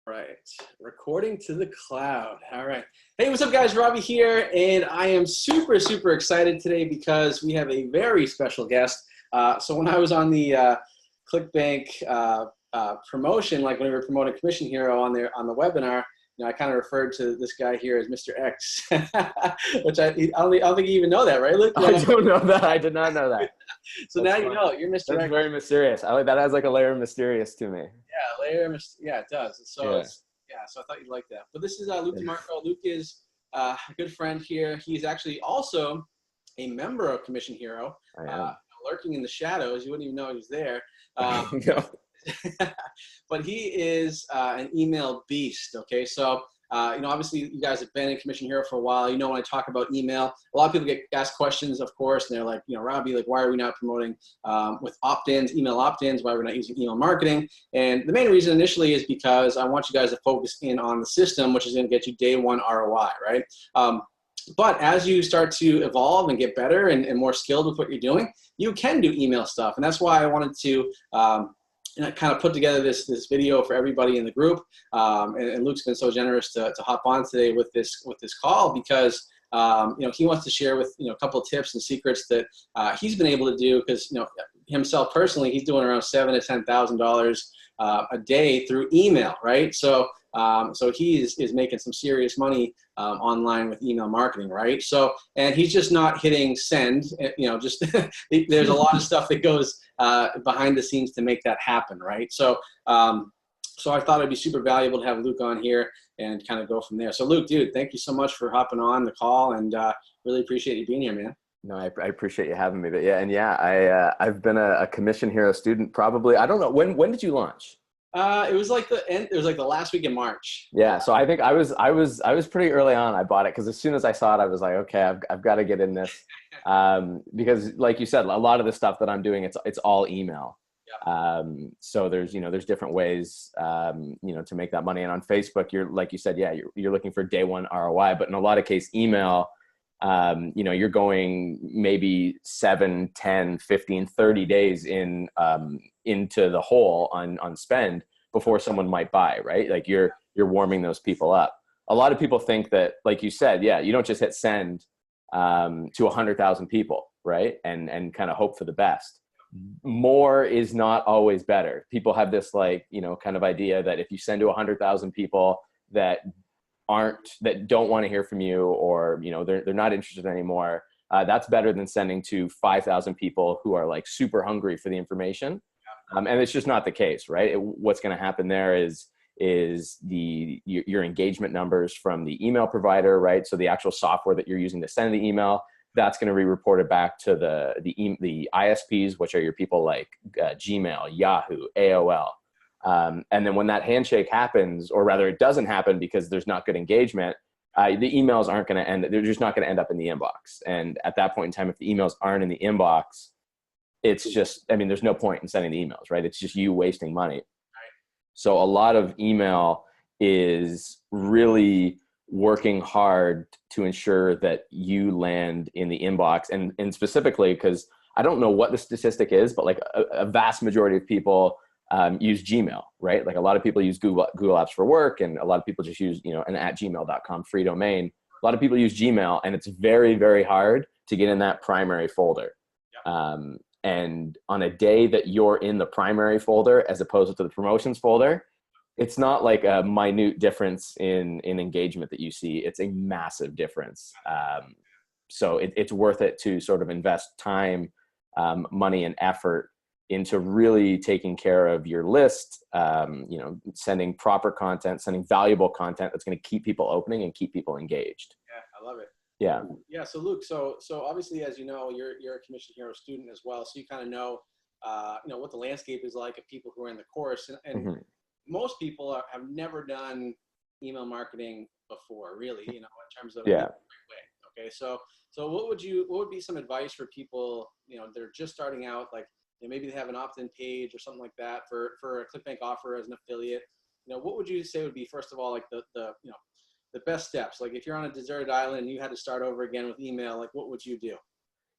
Right, recording to the cloud. All right. Hey, what's up, guys? Robby here, and I am super excited today because we have a very special guest. So when I was on the ClickBank promotion, like when we were promoting Commission Hero on the webinar, I kind of referred to this guy here as Mr. X, which I don't think you even know that, right, Luke? I don't know that. I did not know that. So That's now fun. you know. You're Mr. That's X. very mysterious. I like that. Has like a layer of mysterious to me. Yeah, it does. So so I thought you'd like that. But this is Luke DiMarco. Luke is a good friend here. He's actually also a member of Commission Hero, lurking in the shadows. You wouldn't even know he was there. But he is an email beast. Okay, so obviously you guys have been in Commission Hero for a while. When I talk about email, a lot of people get asked questions, of course, and they're like, Robby, like, why are we not promoting with opt-ins, email opt-ins? Why are we not using email marketing? And the main reason initially is because I want you guys to focus in on the system, which is going to get you day one ROI, right? But as you start to evolve and get better and more skilled with what you're doing, you can do email stuff. And that's why I wanted to kind of put together this video for everybody in the group. And Luke's been so generous to hop on today with this call because he wants to share with a couple of tips and secrets that he's been able to do because himself personally, he's doing around $7,000 to $10,000 a day through email, right? So he is making some serious money online with email marketing, right? So, and he's just not hitting send, just there's a lot of stuff that goes behind the scenes to make that happen, right? So I thought it'd be super valuable to have Luke on here and kind of go from there. So Luke, dude, thank you so much for hopping on the call, and really appreciate you being here, man. No, I appreciate you having me. But I've been a Commission Hero student probably. I don't know when did you launch? It was like the last week in March. Yeah, so I think I was pretty early on. I bought it because as soon as I saw it, I was like, okay, I've got to get in this, because like you said, a lot of the stuff that I'm doing, it's all email. Yeah. So there's different ways to make that money. And on Facebook, you're like you said, you're looking for day one ROI, but in a lot of cases, email, you're going maybe 7, 10, 15, 30 days into the hole on spend before someone might buy, right? Like you're warming those people up. A lot of people think that, like you said, you don't just hit send to 100,000 people, right? And kind of hope for the best. More is not always better. People have this kind of idea that if you send to 100,000 people that don't want to hear from you, or they're not interested anymore, that's better than sending to 5,000 people who are like super hungry for the information. And it's just not the case, right? What's going to happen there is your engagement numbers from the email provider, right? So the actual software that you're using to send the email, that's going to be reported back to the ISPs, which are your people like Gmail, Yahoo, AOL. And then when that handshake happens, or rather it doesn't happen because there's not good engagement, the emails aren't going to end. They're just not going to end up in the inbox. And at that point in time, if the emails aren't in the inbox, it's just, there's no point in sending the emails, right? It's just you wasting money. So a lot of email is really working hard to ensure that you land in the inbox. And specifically, because I don't know what the statistic is, but like a vast majority of people use Gmail, right? Like a lot of people use Google Apps for work, and a lot of people just use, an @gmail.com free domain. A lot of people use Gmail, and it's very, very hard to get in that primary folder. Yep. And on a day that you're in the primary folder as opposed to the promotions folder, it's not like a minute difference in engagement that you see. It's a massive difference. So it's worth it to sort of invest time, money, and effort into really taking care of your list, sending proper content, sending valuable content that's going to keep people opening and keep people engaged. Yeah, I love it. Yeah. Yeah. So Luke, so obviously, as you know, you're a Commission Hero student as well. So you kind of know, what the landscape is like of people who are in the course, and most people have never done email marketing before, really, in terms of the right way. Okay. So what would be some advice for people, that are just starting out, like, maybe they have an opt-in page or something like that for a ClickBank offer as an affiliate? What would you say would be, first of all, like the best steps? Like if you're on a deserted island and you had to start over again with email, like what would you do?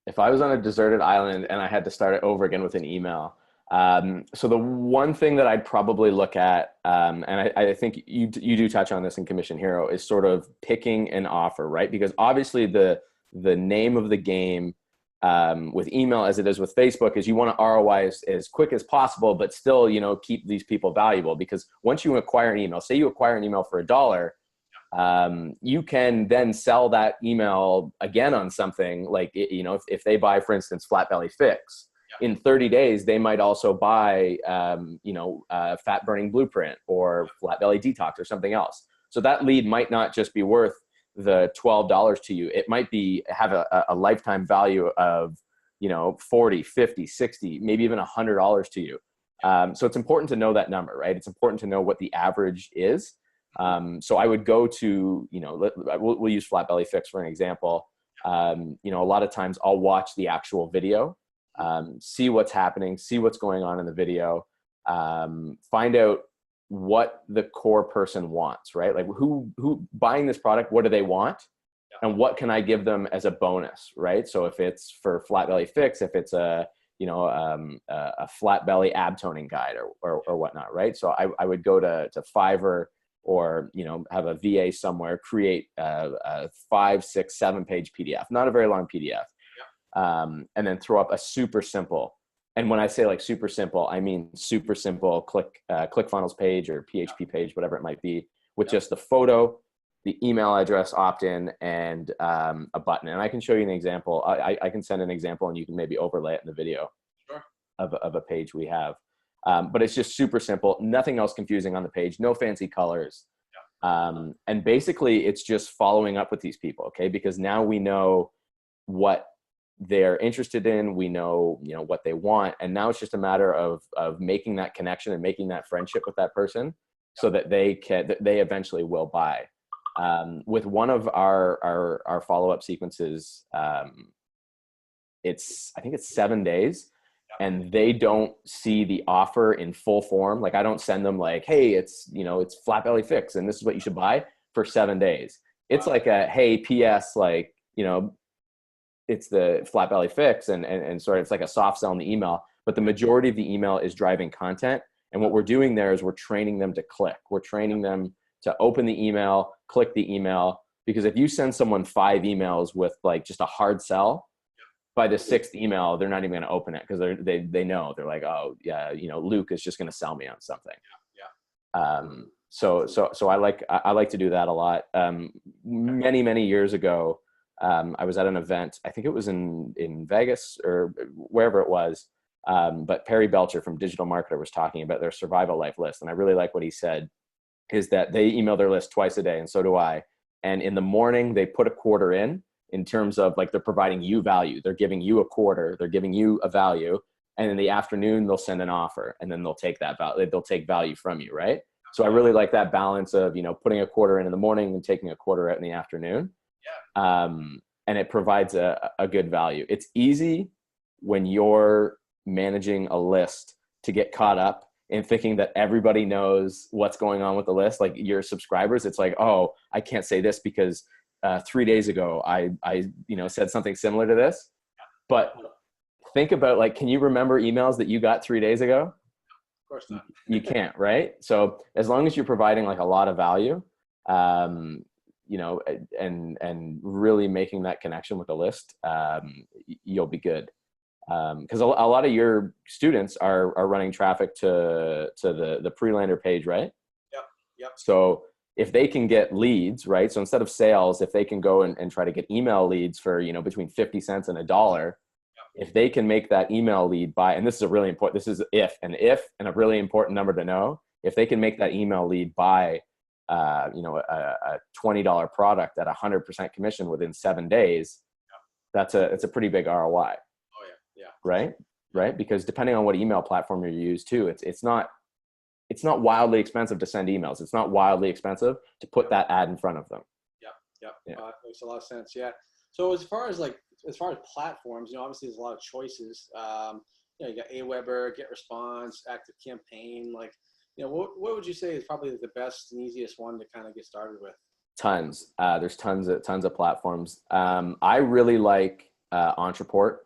If I was on a deserted island and I had to start it over again with an email, So the one thing that I'd probably look at, and I think you do touch on this in Commission Hero, is sort of picking an offer, right? Because obviously the name of the game with email, as it is with Facebook, is you want to ROI as quick as possible, but still, you know, keep these people valuable. Because once you acquire an email, say you acquire an email for $1, you can then sell that email again on something like, you know, if they buy, for instance, Flat Belly Fix, in 30 days, they might also buy, you know, Fat Burning Blueprint or Flat Belly Detox or something else. So that lead might not just be worth the $12 to you. It might have a lifetime value of, you know, 40, 50, 60, maybe even $100 to you. So it's important to know that number, right? It's important to know what the average is. So I would go to, you know, we'll use Flat Belly Fix for an example. You know, a lot of times I'll watch the actual video, see what's happening, see what's going on in the video, find out what the core person wants, right? Like who buying this product, what do they want? And what can I give them as a bonus, right? So if it's for Flat Belly Fix, if it's a, you know, a flat belly ab toning guide or whatnot, right? So I would go to Fiverr, or, you know, have a VA somewhere, create a 5, 6, 7 page PDF, not a very long PDF. And then throw up a super simple. And when I say like super simple, I mean super simple ClickFunnels page or PHP page, whatever it might be, with just the photo, the email address, opt-in, and a button. And I can show you an example. I can send an example and you can maybe overlay it in the video of a page we have. But it's just super simple, nothing else confusing on the page, no fancy colors. And basically it's just following up with these people, okay? Because now we know what they're interested in, we know, you know, what they want. And now it's just a matter of making that connection and making that friendship with that person so that they eventually will buy. With one of our follow-up sequences, I think it's 7 days, and they don't see the offer in full form. Like I don't send them like, hey, it's, you know, it's Flat Belly Fix and this is what you should buy for 7 days. It's like a, hey, PS, like, you know, it's the Flat Belly Fix, and sort of it's like a soft sell in the email, but the majority of the email is driving content. And what we're doing there is we're training them to click. We're training them to open the email, click the email, because if you send someone 5 emails with like just a hard sell, by the 6th email, they're not even going to open it because they know, they're like, oh yeah, you know, Luke is just going to sell me on something. So I like to do that a lot. Many years ago, I was at an event, I think it was in Vegas or wherever it was. But Perry Belcher from Digital Marketer was talking about their survival life list. And I really like what he said, is that they email their list twice a day, and so do I. And in the morning, they put a quarter in terms of like, they're providing you value. They're giving you a quarter, they're giving you a value. And in the afternoon, they'll send an offer, and then they'll take that value, they'll take value from you, right? So I really like that balance of, you know, putting a quarter in the morning and taking a quarter out in the afternoon. And it provides a good value. It's easy when you're managing a list to get caught up in thinking that everybody knows what's going on with the list. Like your subscribers, it's like, oh, I can't say this because 3 days ago I you know, said something similar to this. But think about, like, can you remember emails that you got 3 days ago? Of course not. You can't, right? So as long as you're providing like a lot of value, you know, and really making that connection with the list, you'll be good. Because a lot of your students are running traffic to the pre-lander page, right? Yep. So if they can get leads, right? So instead of sales, if they can go and try to get email leads for, you know, between 50 cents and $1, if they can make that email lead by, and this is a really important, this is if and a really important number to know, if they can make that email lead buy, you know, a $20 product at 100% commission within 7 days, it's a pretty big ROI. Right. Because depending on what email platform you use too, it's not wildly expensive to send emails. It's not wildly expensive to put that ad in front of them. Yeah. That makes a lot of sense. Yeah. So as far as platforms, you know, obviously there's a lot of choices. You know, you got Aweber, GetResponse, ActiveCampaign. Like, you know, what would you say is probably the best and easiest one to kind of get started with? Tons. There's tons of platforms. I really like Entreport.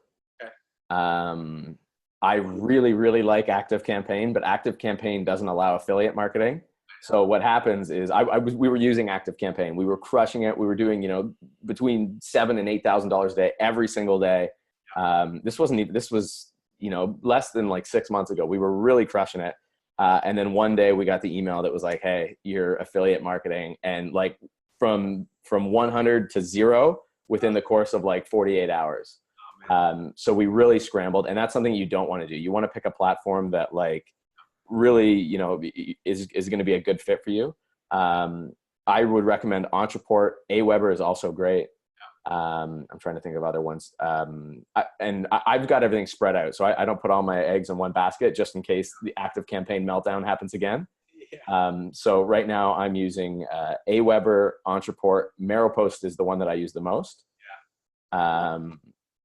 I really, really like ActiveCampaign, but ActiveCampaign doesn't allow affiliate marketing. So what happens is we were using ActiveCampaign. We were crushing it. We were doing, between $7,000 and $8,000 a day, every single day. This was, less than like 6 months ago. We were really crushing it. And then one day we got the email that was like, hey, you're affiliate marketing. And like from 100 to 0 within the course of like 48 hours. So we really scrambled, and that's something you don't want to do. You want to pick a platform that like really, is going to be a good fit for you. I would recommend Entreport. Aweber is also great. I'm trying to think of other ones. I've got everything spread out, so I don't put all my eggs in one basket just in case the ActiveCampaign meltdown happens again. So right now I'm using Aweber, Entreport. Maropost is the one that I use the most.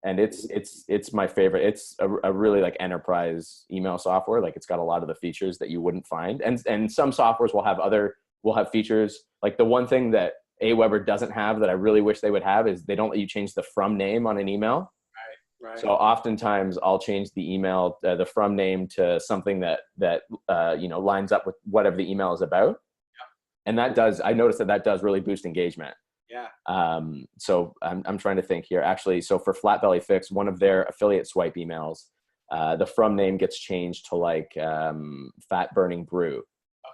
And it's my favorite. It's a really like enterprise email software. Like it's got a lot of the features that you wouldn't find. And some softwares will have features. Like the one thing that Aweber doesn't have that I really wish they would have is they don't let you change the from name on an email. Right. So oftentimes I'll change the email, the from name to something that lines up with whatever the email is about. And I noticed that does really boost engagement. So I'm trying to think here. Actually, so for Flat Belly Fix, one of their affiliate swipe emails, the from name gets changed to like fat burning brew,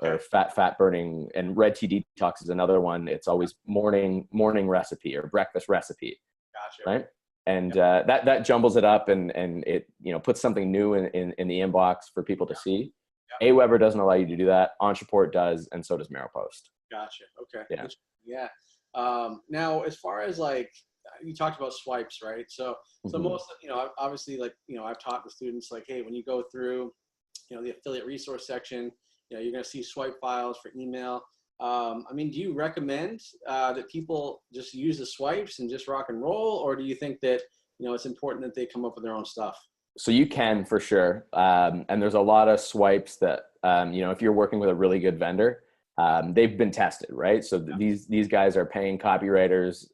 or fat burning, and red tea detox is another one. It's always morning recipe or breakfast recipe. Gotcha. Right. And that jumbles it up and it puts something new in the inbox for people to see. Aweber doesn't allow you to do that. Entreport does, and so does Maropost. Gotcha. Okay. Yeah. Now, as far as like you talked about swipes, right? So most of, obviously, like I've taught the students like, hey, when you go through, the affiliate resource section, you're going to see swipe files for email. Do you recommend that people just use the swipes and just rock and roll, or do you think that it's important that they come up with their own stuff? So you can, for sure, and there's a lot of swipes that if you're working with a really good vendor. They've been tested, right? So these guys are paying copywriters,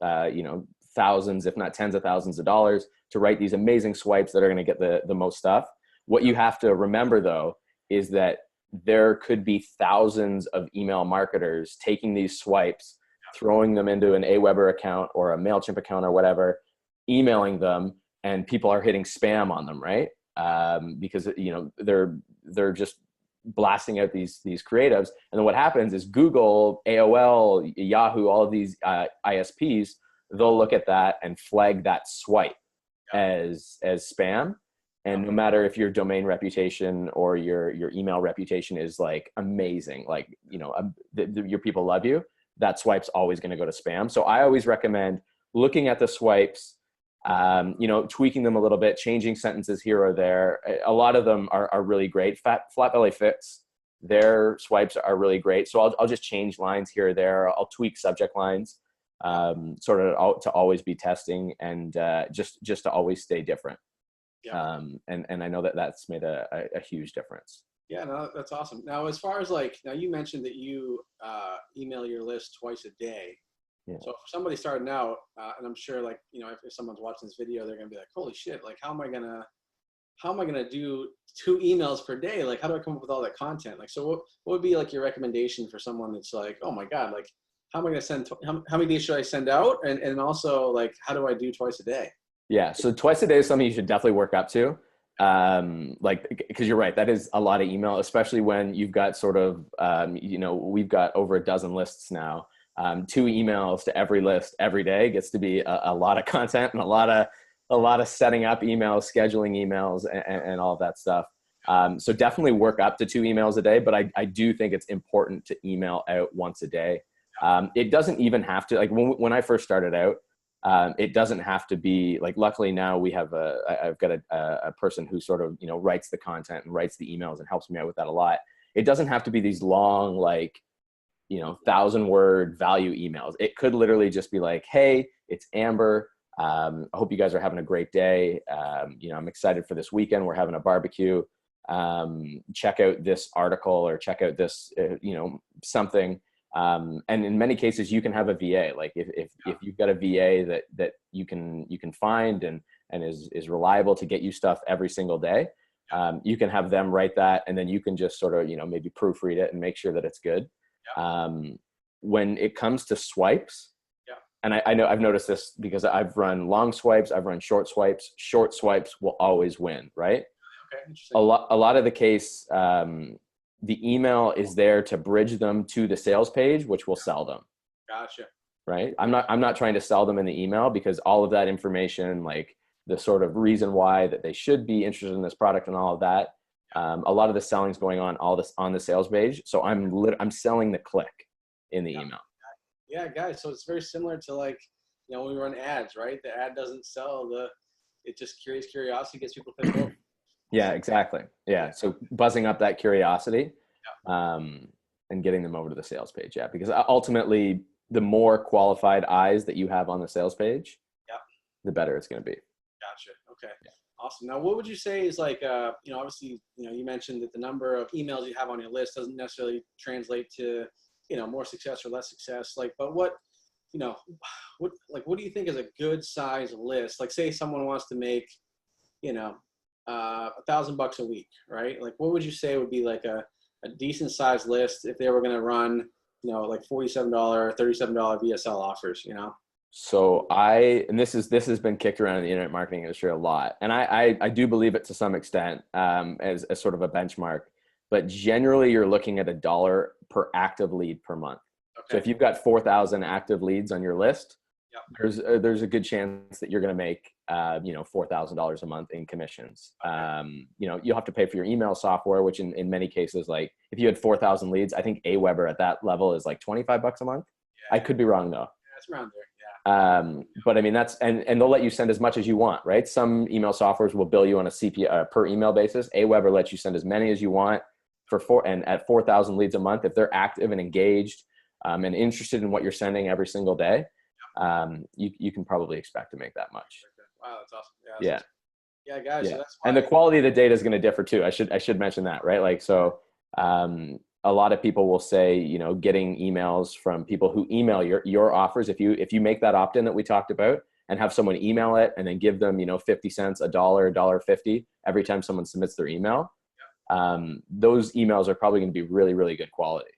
thousands, if not tens of thousands of dollars to write these amazing swipes that are going to get the most stuff. What you have to remember, though, is that there could be thousands of email marketers taking these swipes, throwing them into an Aweber account or a MailChimp account or whatever, emailing them, and people are hitting spam on them, right? Because they're just blasting out these creatives. And then what happens is Google, AOL, Yahoo, all of these ISPs, they'll look at that and flag that swipe as spam. And no matter if your domain reputation or your email reputation is like amazing, like, your people love you, that swipe's always going to go to spam. So I always recommend looking at the swipes, tweaking them a little bit, changing sentences here or there. A lot of them are really great. Flat Belly Fix, their swipes are really great. So I'll just change lines here or there. I'll tweak subject lines, sort of to always be testing and just to always stay different. And I know that's made a huge difference. Yeah, no, that's awesome. Now, as far as now you mentioned that you email your list twice a day. Yeah. So for somebody starting out, and I'm sure if someone's watching this video, they're gonna be like, holy shit, like how am I gonna do 2 emails per day? Like, how do I come up with all that content? Like, so what would be like your recommendation for someone that's like, oh my God, like how am I gonna send, how many days should I send out? And also like, how do I do twice a day? Yeah. So twice a day is something you should definitely work up to. Because you're right, that is a lot of email, especially when you've got sort of, we've got over a dozen lists now. 2 emails to every list every day gets to be a lot of content and a lot of setting up emails, scheduling emails, and all of that stuff. So definitely work up to 2 emails a day, but I do think it's important to email out once a day. It doesn't even have to, like when I first started out, it doesn't have to be like, luckily now I've got a person who sort of, writes the content and writes the emails and helps me out with that a lot. It doesn't have to be these long, 1,000-word value emails. It could literally just be like, hey, it's Amber. I hope you guys are having a great day. I'm excited for this weekend. We're having a barbecue. Check out this article or check out this, something. And in many cases you can have a VA. Like if you've got a VA that you can find and is reliable to get you stuff every single day, You can have them write that, and then you can just sort of, maybe proofread it and make sure that it's good. When it comes to swipes, and I know I've noticed this because I've run long swipes, I've run short swipes. Short swipes will always win, right? Okay, interesting. A lot of the case, the email is there to bridge them to the sales page, which will sell them. Gotcha. Right? I'm not trying to sell them in the email, because all of that information, like the sort of reason why that they should be interested in this product and all of that, a lot of the selling's going on on the sales page. So I'm selling the click in the email. Yeah, guys. So it's very similar to like, when we run ads, right? The ad doesn't sell, it just creates curiosity, gets people to click. Yeah, exactly. Yeah. So buzzing up that curiosity, and getting them over to the sales page. Yeah. Because ultimately, the more qualified eyes that you have on the sales page, the better it's going to be. Gotcha. Okay. Yeah. Awesome. Now, what would you say is like, obviously, you mentioned that the number of emails you have on your list doesn't necessarily translate to, more success or less success. Like, but what do you think is a good size list? Like, say someone wants to make, $1,000 a week, right? Like, what would you say would be like a decent size list if they were going to run, like $47, $37 VSL offers, So and this has been kicked around in the internet marketing industry a lot. And I do believe it to some extent, as sort of a benchmark, but generally you're looking at $1 per active lead per month. Okay. So if you've got 4,000 active leads on your list, there's a good chance that you're going to make, $4,000 a month in commissions. Okay. You'll have to pay for your email software, which in many cases, like if you had 4,000 leads, I think Aweber at that level is like $25 a month. Yeah. I could be wrong though. Yeah, it's around there. Yeah. But I mean, and they'll let you send as much as you want, right? Some email softwares will bill you on a CPI per email basis. Aweber lets you send as many as you want at 4,000 leads a month. If they're active and engaged, and interested in what you're sending every single day, you can probably expect to make that much. Wow, that's awesome. Yeah. Awesome. Yeah, guys. Yeah. So that's why And the quality of the data is going to differ too. I should mention that, right? Like, so, a lot of people will say, getting emails from people who email your offers. If you make that opt-in that we talked about and have someone email it and then give them, 50 cents, $1, $1.50 every time someone submits their email, those emails are probably going to be really, really good quality.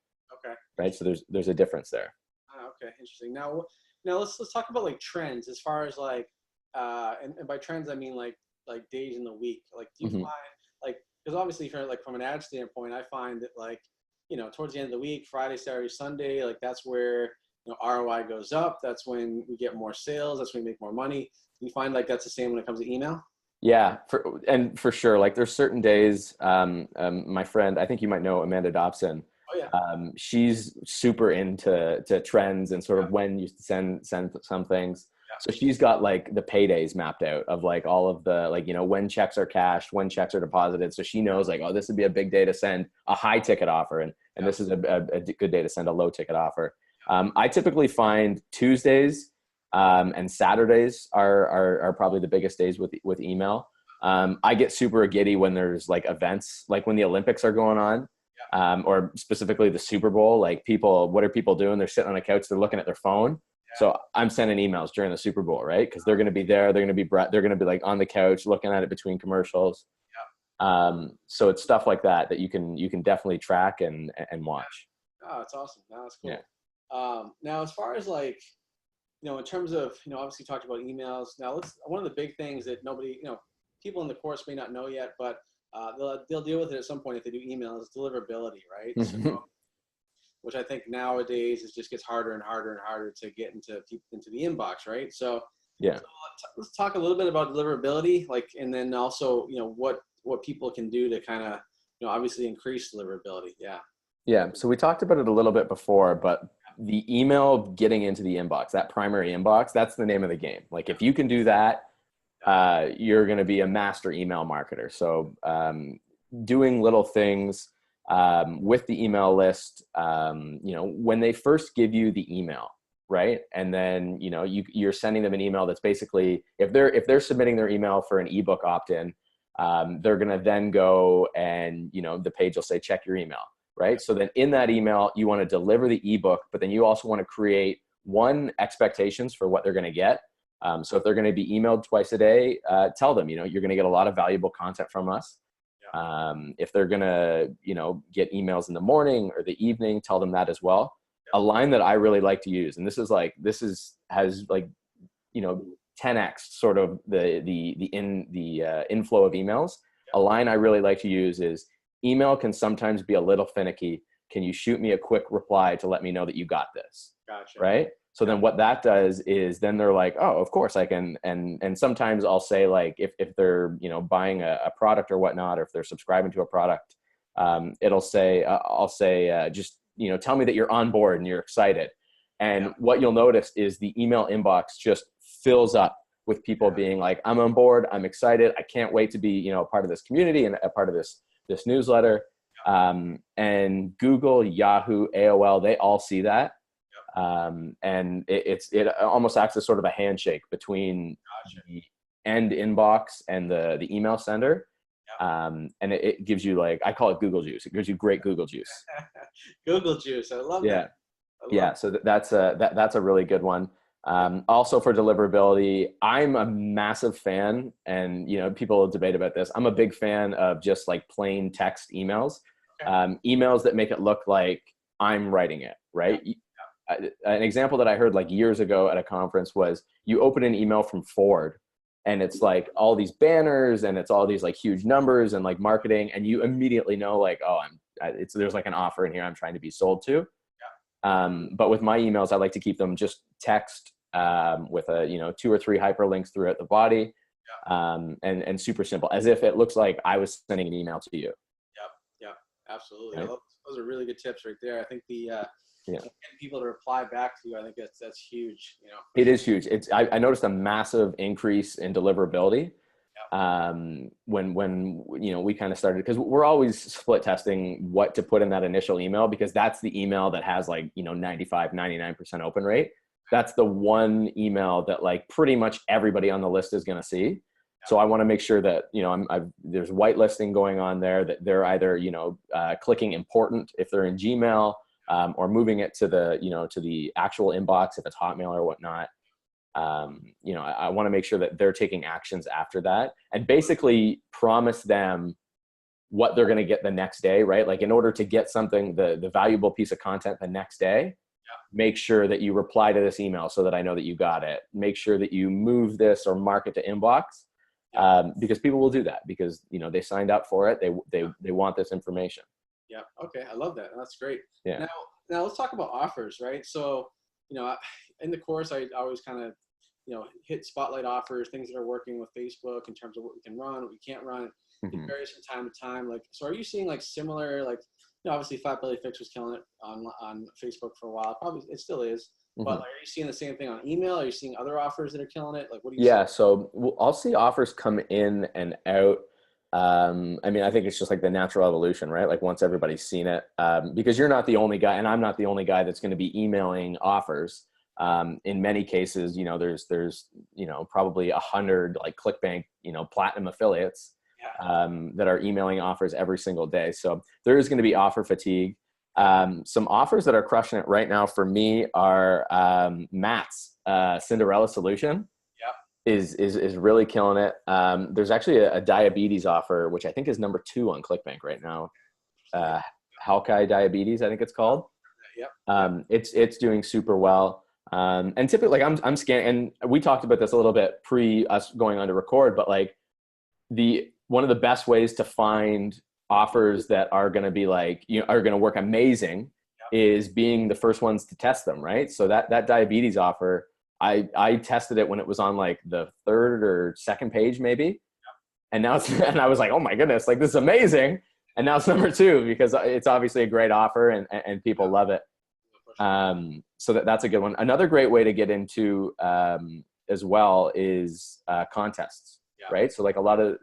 Okay. Right. So there's a difference there. Okay. Interesting. Now let's talk about like trends as far as like, and by trends, I mean like days in the week. Like, do you find like, because obviously from an ad standpoint, I find that like, towards the end of the week, Friday, Saturday, Sunday, like that's where, ROI goes up. That's when we get more sales. That's when we make more money. Do you find like that's the same when it comes to email? Yeah, for sure. Like there's certain days, my friend, I think you might know Amanda Dobson. Oh yeah. She's super into trends and sort of when you send some things. Yeah. So she's got like the paydays mapped out of like all of the, like, when checks are cashed, when checks are deposited. So she knows like, oh, this would be a big day to send a high ticket offer. And this is a good day to send a low ticket offer. I typically find Tuesdays and Saturdays are probably the biggest days with email. I get super giddy when there's like events, like when the Olympics are going on, or specifically the Super Bowl. Like what are people doing? They're sitting on a couch, they're looking at their phone. So I'm sending emails during the Super Bowl, right? Because they're going to be there. They're going to be like on the couch looking at it between commercials. So it's stuff like that you can definitely track and watch. Oh, that's awesome. No, that's cool. Yeah. Now, as far as like, in terms of, obviously talked about emails. Now one of the big things that nobody, people in the course may not know yet, but they'll deal with it at some point if they do email is deliverability, right? So, which I think nowadays it just gets harder and harder and harder to get into the inbox, right? So let's talk a little bit about deliverability, like, and then also, what people can do to kind of, obviously increase deliverability. Yeah. So we talked about it a little bit before, but the email getting into the inbox, that primary inbox, that's the name of the game. Like if you can do that, you're going to be a master email marketer. So doing little things with the email list, when they first give you the email, right? And then, you're sending them an email that's basically, if they're submitting their email for an ebook opt-in, they're going to then go and, the page will say, check your email, right? So then in that email, you want to deliver the ebook, but then you also want to create expectations for what they're going to get. So if they're going to be emailed twice a day, tell them, you're going to get a lot of valuable content from us. If they're gonna, get emails in the morning or the evening, tell them that as well. A line that I really like to use, and has 10x sort of the inflow of emails. A line I really like to use is, email can sometimes be a little finicky. Can you shoot me a quick reply to let me know that you got this? Gotcha. Right. So then what that does is then they're like, oh, of course I can. And sometimes I'll say, like, if they're, buying a product or whatnot, or if they're subscribing to a product, I'll say, just, tell me that you're on board and you're excited. And what you'll notice is the email inbox just fills up with people being like, I'm on board, I'm excited, I can't wait to be, a part of this community and a part of this newsletter. And Google, Yahoo, AOL, they all see that. And it almost acts as sort of a handshake between the end inbox and the email sender. And it gives you, like, I call it Google juice. It gives you great Google juice. Google juice. I love that. Yeah. So that's a really good one. Also for deliverability, I'm a massive fan, and, people debate about this. I'm a big fan of just like plain text emails, emails that make it look like I'm writing it, right? An example that I heard like years ago at a conference was, you open an email from Ford and it's like all these banners and it's all these like huge numbers and like marketing, and you immediately know, like, oh, there's like an offer in here I'm trying to be sold to. But with my emails, I like to keep them just text, with 2 or 3 hyperlinks throughout the body, and super simple, as if it looks like I was sending an email to you. Yep, absolutely. Right? Those are really good tips right there. I think getting people to reply back to you, I think that's huge. It is huge. I noticed a massive increase in deliverability. When we kind of started, because we're always split testing what to put in that initial email, because that's the email that has like 99% open rate. That's the one email that like pretty much everybody on the list is going to see. So I want to make sure that there's whitelisting going on there, that they're either clicking important if they're in Gmail, or moving it to the actual inbox if it's Hotmail or whatnot. I want to make sure that they're taking actions after that, and basically promise them what they're going to get the next day, right? Like, in order to get something, the valuable piece of content the next day, make sure that you reply to this email so that I know that you got it. Make sure that you move this or mark it to inbox, because people will do that because, they signed up for it. They want this information. Yeah. Okay. I love that. That's great. Yeah. Now let's talk about offers, right? So, in the course, I always kind of, hit spotlight offers, things that are working with Facebook in terms of what we can run, what we can't run. It varies from time to time. Like, so are you seeing like similar, like, obviously Flat Belly Fix was killing it on Facebook for a while. Probably it still is. But like, are you seeing the same thing on email? Are you seeing other offers that are killing it? Like, what do you see? So I'll see offers come in and out. I think it's just like the natural evolution, right? Like, once everybody's seen it, because you're not the only guy, and I'm not the only guy that's going to be emailing offers. In many cases, there's probably 100 like ClickBank, platinum affiliates, that are emailing offers every single day. So there is going to be offer fatigue. Some offers that are crushing it right now for me are Matt's Cinderella solution. Is really killing it. There's actually a diabetes offer, which I think is number 2 on ClickBank right now. Halkai Diabetes, I think it's called. It's doing super well. And typically, like, I'm scanning, and we talked about this a little bit pre us going on to record, but like, one of the best ways to find offers that are going to be like, are going to work amazing is being the first ones to test them, right? So that diabetes offer, I tested it when it was on like the 3rd or 2nd page maybe. And now and I was like, oh my goodness, like, this is amazing. And now it's number 2 because it's obviously a great offer and people love it. So that's a good one. Another great way to get into, as well is, contests, right? So like a lot of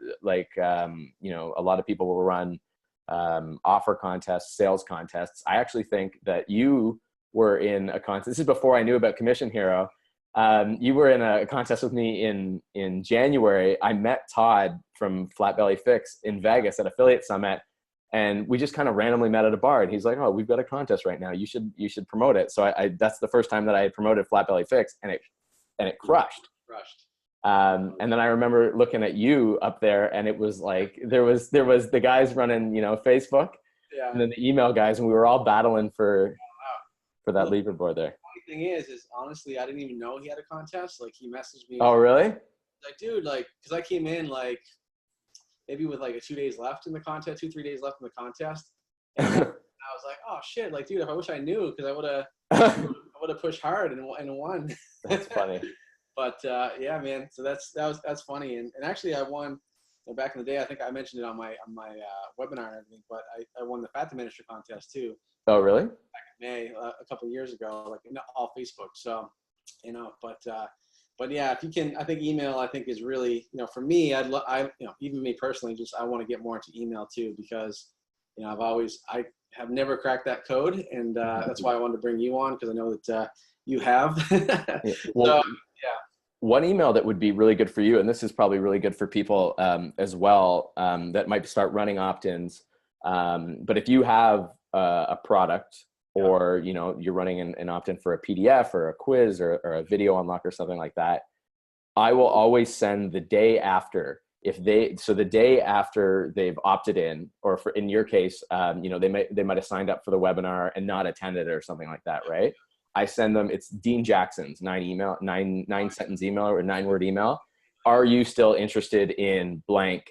people will run, offer contests, sales contests. I actually think that you were in a contest. This is before I knew about Commission Hero. You were in a contest with me in January. I met Todd from Flat Belly Fix in Vegas at Affiliate Summit, and we just kind of randomly met at a bar. And he's like, "Oh, we've got a contest right now. You should promote it." So that's the first time that I had promoted Flat Belly Fix, and it crushed. And then I remember looking at you up there, and it was like there was the guys running, Facebook, Yeah. and then the email guys, and we were all battling for that leaderboard there. The funny thing is honestly, I didn't even know he had a contest. Like, he messaged me. Oh, really? Like, dude, like, because I came in like maybe with like 2 days left in the contest, 2-3 days left in the contest, and I was like, oh shit, like, dude, if I wish I knew, because I would have pushed hard and won. That's funny. But yeah, man. So that's funny, and actually I won. Back in the day, I think I mentioned it on my webinar and everything, but I won the Fat Diminisher contest too. Oh, really? Back in May, a couple of years ago, like all Facebook. So, but yeah, if you can, I think email, is really, for me, even me personally, just I want to get more into email too, because I have never cracked that code, and that's why I wanted to bring you on, because I know that you have. Yeah. Well, so, yeah. One email that would be really good for you, and this is probably really good for people as well, that might start running opt-ins. But if you have a product, or you're running an opt-in for a PDF or a quiz or a video unlock or something like that, I will always send the day after. So the day after they've opted in, or in your case, they might have signed up for the webinar and not attended or something like that, right? I send them, it's Dean Jackson's 9 sentence email or 9-word email. Are you still interested in blank ?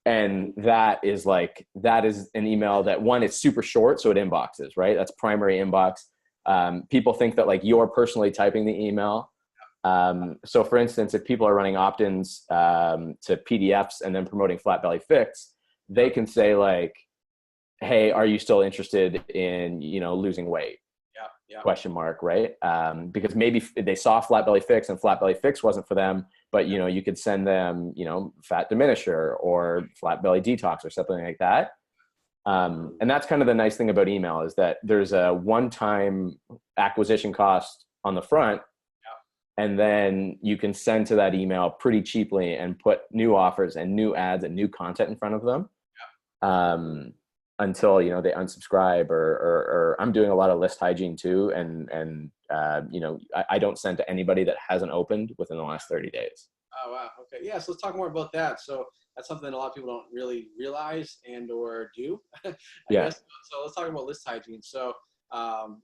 And that is an email that, one, it's super short, so it inboxes, right? That's primary inbox. People think that like you're personally typing the email. So for instance, if people are running opt-ins to PDFs and then promoting Flat Belly Fix, they can say like, hey, are you still interested in, losing weight? Right? Because maybe they saw Flat Belly Fix and Flat Belly Fix wasn't for them, but you could send them, Fat Diminisher or Flat Belly Detox or something like that. And that's kind of the nice thing about email, is that there's a one-time acquisition cost on the front, and then you can send to that email pretty cheaply and put new offers and new ads and new content in front of them. Until they unsubscribe, or I'm doing a lot of list hygiene too, and I don't send to anybody that hasn't opened within the last 30 days. Oh wow, okay, yeah. So let's talk more about that. So that's something that a lot of people don't really realize and or do. I guess. So let's talk about list hygiene. So kind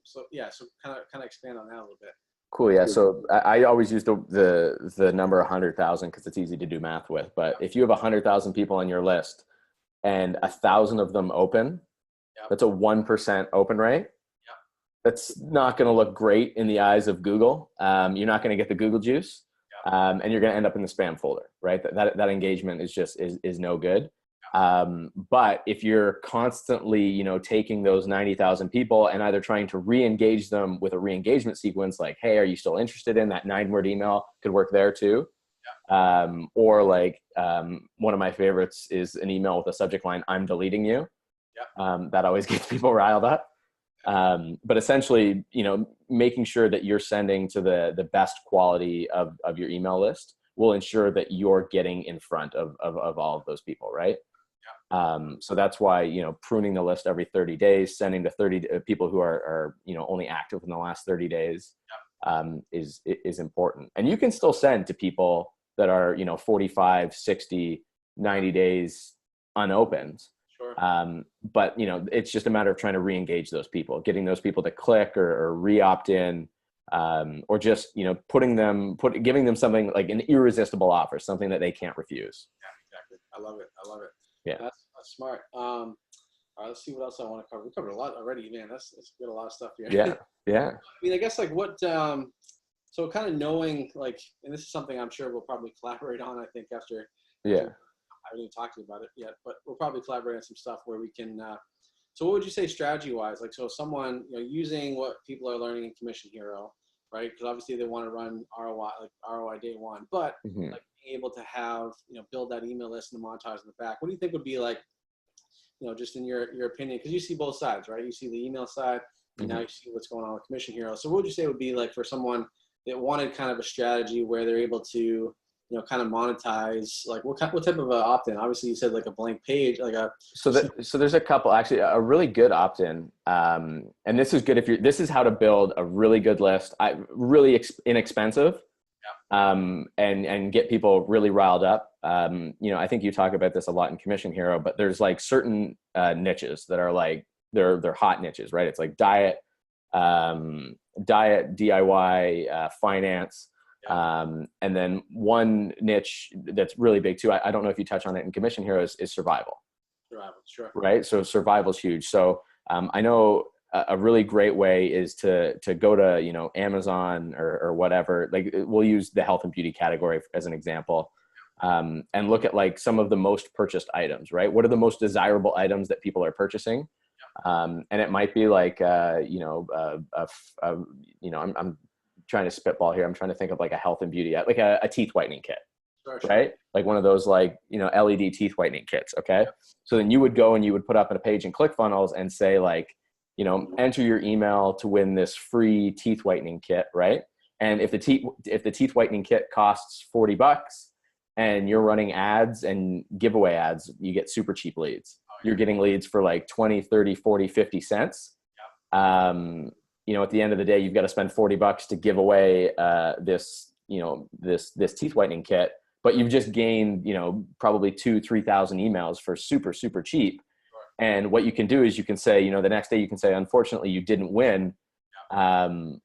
of expand on that a little bit. Cool. Yeah. So I always use the number 100,000 because it's easy to do math with. But if you have 100,000 people on your list, and 1,000 of them open, that's a 1% open rate. That's not going to look great in the eyes of Google. You're not going to get the Google juice, and you're going to end up in the spam folder, right? That engagement is just is no good. But if you're constantly, taking those 90,000 people and either trying to re-engage them with a re-engagement sequence, like, hey, are you still interested in that 9-word email? Could work there too. Or like one of my favorites is an email with a subject line, I'm deleting you. That always gets people riled up. But essentially, making sure that you're sending to the best quality of your email list will ensure that you're getting in front of all of those people, right? So that's why, pruning the list every 30 days, sending to 30 people who are only active in the last 30 days is important. And you can still send to people that are 45, 60, 90 days unopened. Sure. But it's just a matter of trying to re-engage those people, getting those people to click or re-opt in, or just giving them something like an irresistible offer, something that they can't refuse. Yeah, exactly. I love it. Yeah, that's smart. All right, let's see what else I want to cover. We covered a lot already, man. That's got a lot of stuff here. Yeah. I mean, I guess like what. So kind of knowing, like, and this is something I'm sure we'll probably collaborate on, I think, after. I haven't even talked to you about it yet, but we'll probably collaborate on some stuff where we can. So what would you say strategy-wise? Like, so someone, using what people are learning in Commission Hero, right? Because obviously they want to run ROI day one, but like being able to have, build that email list and the montage in the back. What do you think would be like, just in your opinion? Because you see both sides, right? You see the email side, and now you see what's going on with Commission Hero. So what would you say would be like for someone that wanted kind of a strategy where they're able to, kind of monetize, like what type of a opt-in? Obviously you said like a blank page, like a. So there's a couple, actually a really good opt-in. And this is good this is how to build a really good list. Really inexpensive. and get people really riled up. I think you talk about this a lot in Commission Hero, but there's like certain niches that are like they're hot niches, right? It's like diet, DIY, finance. And then one niche that's really big too, I don't know if you touch on it in Commission Hero, is survival. Survival, sure. Right. So survival's huge. So I know a really great way is to go to, Amazon or whatever. Like we'll use the health and beauty category as an example, and look at like some of the most purchased items, right? What are the most desirable items that people are purchasing? And it might be like, I'm trying to spitball here. I'm trying to think of like a health and beauty, like a teeth whitening kit. Sure. Right? Like one of those like, LED teeth whitening kits. Okay. Yep. So then you would go and you would put up a page in ClickFunnels and say like, enter your email to win this free teeth whitening kit. Right. And if the teeth whitening kit costs $40 and you're running ads and giveaway ads, you get super cheap leads. You're getting leads for like 20, 30, 40, 50 cents. Yep. At the end of the day, you've got to spend $40 to give away this teeth whitening kit, but you've just gained, probably 2,000-3,000 emails for super, super cheap. Sure. And what you can do is you can say, the next day you can say, unfortunately, you didn't win. And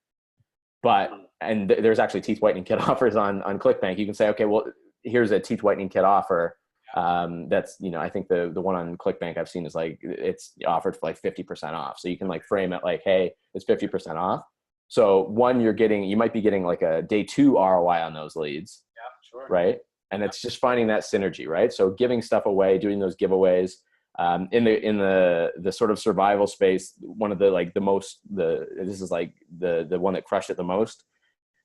there's actually teeth whitening kit offers on ClickBank. You can say, okay, well, here's a teeth whitening kit offer. That's, I think the one on ClickBank I've seen is like, it's offered for like 50% off. So you can like frame it like, hey, it's 50% off. So one, you might be getting like a day 2 ROI on those leads. Yeah, sure. Right. And it's just finding that synergy, right? So giving stuff away, doing those giveaways, in the sort of survival space, one of the this is like the one that crushed it the most.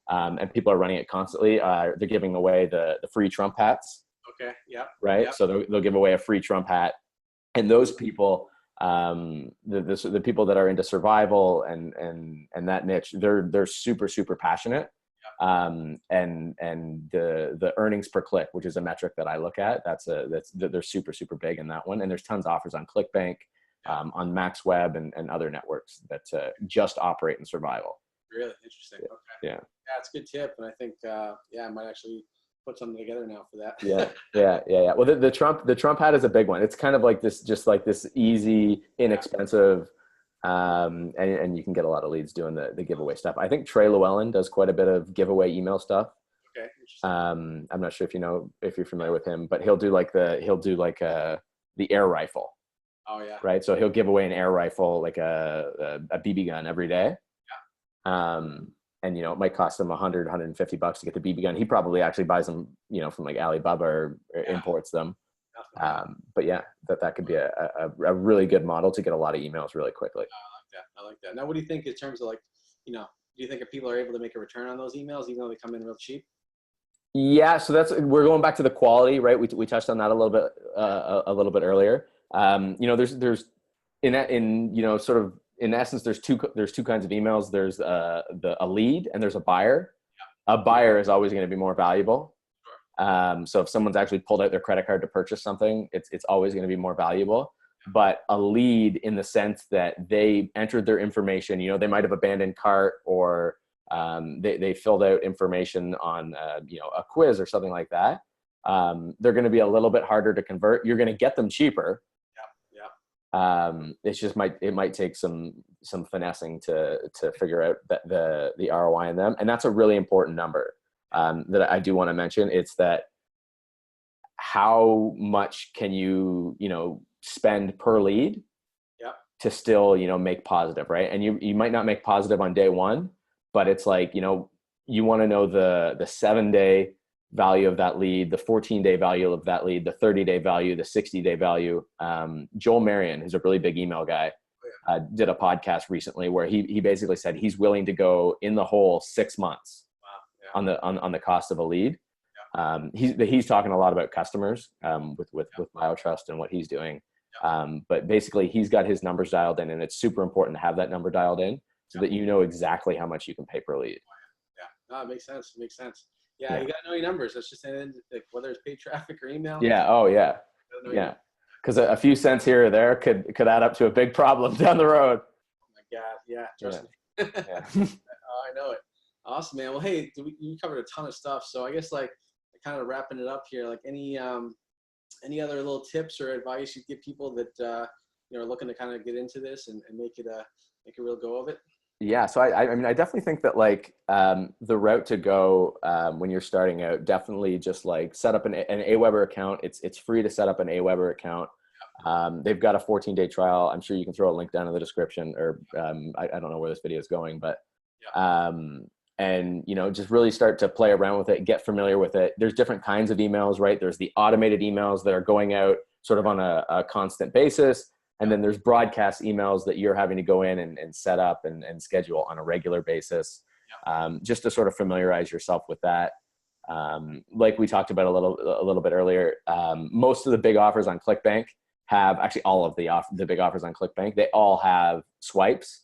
And people are running it constantly. They're giving away the free Trump hats. Okay. Yeah. Right. Yep. So they'll give away a free Trump hat, and those people, the people that are into survival and that niche, they're super, super passionate. Yep. And the earnings per click, which is a metric that I look at, they're super, super big in that one. And there's tons of offers on ClickBank, on MaxWeb and other networks that just operate in survival. Really interesting. Okay. Yeah. That's a good tip, and I think I might actually put something together now for that. Yeah. Well, the Trump hat is a big one. It's kind of like this, just like this easy, inexpensive, and you can get a lot of leads doing the giveaway stuff. I think Trey Llewellyn does quite a bit of giveaway email stuff. Okay. I'm not sure if you're familiar with him, but he'll do like the air rifle. Oh yeah. Right. So he'll give away an air rifle, like a BB gun every day. Yeah. And, it might cost him $100, $150 to get the BB gun. He probably actually buys them, from like Alibaba or imports them. But yeah, that could be a really good model to get a lot of emails really quickly. I like that. Now, what do you think in terms of like, do you think if people are able to make a return on those emails, even though they come in real cheap? Yeah. So we're going back to the quality, right? We touched on that a little bit earlier. There's sort of, in essence, there's two kinds of emails. There's a lead and there's a buyer. Yeah. A buyer is always going to be more valuable. Sure. So if someone's actually pulled out their credit card to purchase something, it's always going to be more valuable. Yeah. But a lead, in the sense that they entered their information, they might have abandoned cart, or they filled out information on a quiz or something like that. They're going to be a little bit harder to convert. You're going to get them cheaper. It's just it might take some finessing to figure out the ROI in them. And that's a really important number, that I do want to mention. It's that how much can you, spend per lead to still, make positive, right? And you might not make positive on day 1, but it's like, you want to know the 7-day value of that lead, the 14-day value of that lead, the 30-day value, the 60-day value. Joel Marion, who's a really big email guy, did a podcast recently where he basically said he's willing to go in the hole 6 months. Wow. Yeah. on the cost of a lead. Yeah. He's talking a lot about customers, with BioTrust and what he's doing. Yeah. But basically he's got his numbers dialed in, and it's super important to have that number dialed in so that you know exactly how much you can pay per lead. Yeah. No, it makes sense. Yeah, you got to know your numbers. That's just like, whether it's paid traffic or email. Yeah. Oh, yeah. Yeah. Because a few cents here or there could add up to a big problem down the road. Oh my God. Yeah. Trust me. Yeah. Oh, I know it. Awesome, man. Well, hey, you covered a ton of stuff. So I guess like kind of wrapping it up here, like any other little tips or advice you'd give people that, are looking to kind of get into this and make a real go of it? Yeah. So I mean, I definitely think that like the route to go when you're starting out, definitely just like set up an Aweber account. It's free to set up an Aweber account. They've got a 14-day trial. I'm sure you can throw a link down in the description, or I don't know where this video is going, but and just really start to play around with it, get familiar with it. There's different kinds of emails, right? There's the automated emails that are going out sort of on a constant basis. And then there's broadcast emails that you're having to go in and set up and schedule on a regular basis, just to sort of familiarize yourself with that. Like we talked about a little bit earlier, most of the big offers on ClickBank have, actually all of the big offers on ClickBank, they all have swipes.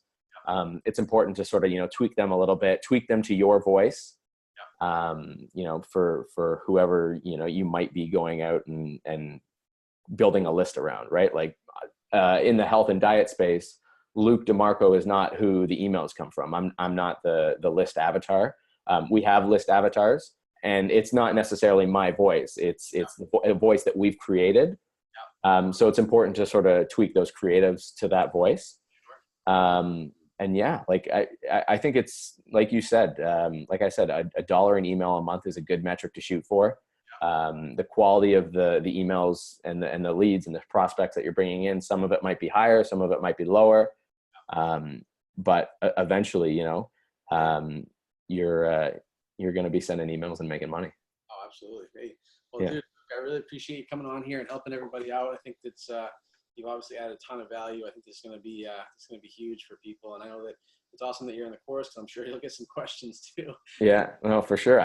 It's important to sort of, tweak them a little bit, tweak them to your voice, for whoever, you might be going out and building a list around, right? Like, in the health and diet space, Luke DiMarco is not who the emails come from. I'm not the list avatar. We have list avatars, and it's not necessarily my voice. It's a voice that we've created. So it's important to sort of tweak those creatives to that voice. And yeah, like I think it's like you said, like I said, $1 an email a month is a good metric to shoot for. The quality of the emails and the leads and the prospects that you're bringing in, some of it might be higher, some of it might be lower. But eventually, you're going to be sending emails and making money. Oh, absolutely. Great. Well, dude, I really appreciate you coming on here and helping everybody out. I think that's, you've obviously added a ton of value. I think this is going to be huge for people. And I know that it's awesome that you're in the course, because I'm sure you'll get some questions too. Yeah, no, for sure.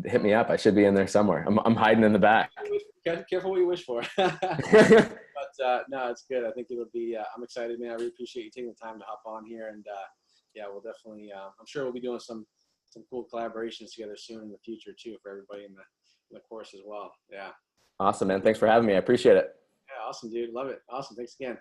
Hit me up. I should be in there somewhere. I'm hiding in the back. Careful what you wish for. But no, it's good. I think it'll be, I'm excited, man. I really appreciate you taking the time to hop on here. And yeah, we'll definitely, I'm sure we'll be doing some cool collaborations together soon in the future too, for everybody in the course as well. Yeah. Awesome, man. Thanks for having me. I appreciate it. Yeah, awesome, dude. Love it. Awesome. Thanks again.